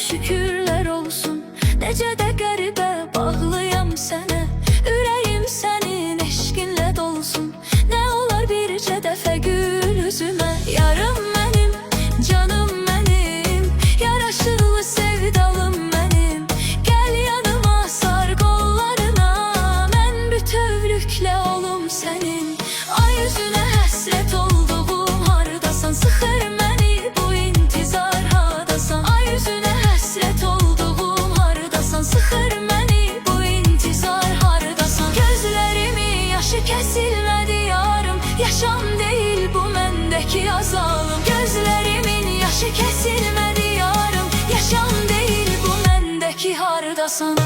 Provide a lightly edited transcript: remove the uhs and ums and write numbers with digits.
Şükürler olsun, necə də qəribə bağlıyam sənə. Ürəyim sənin eşqinlə dolsun, nə olar bircə dəfə gül üzümə. Yarım mənim, canım mənim, yaraşıqlı sevdalım mənim. Gəl yanıma, sar qollarına, mən bütövlüklə olum sənin. Ay üzünə həsrət olduğum hardasan, sıxır məni bu intizar hadasan. Ay üzünə həsrət olduğum hardasan, sıxır məni bu intizar hardasan. Gözlərimi yaşı kəsilmədi yarım, yaşam deyil bu məndəki azalım. Gözlərimin yaşı kəsilmədi yarım, yaşam deyil bu məndəki hardasan.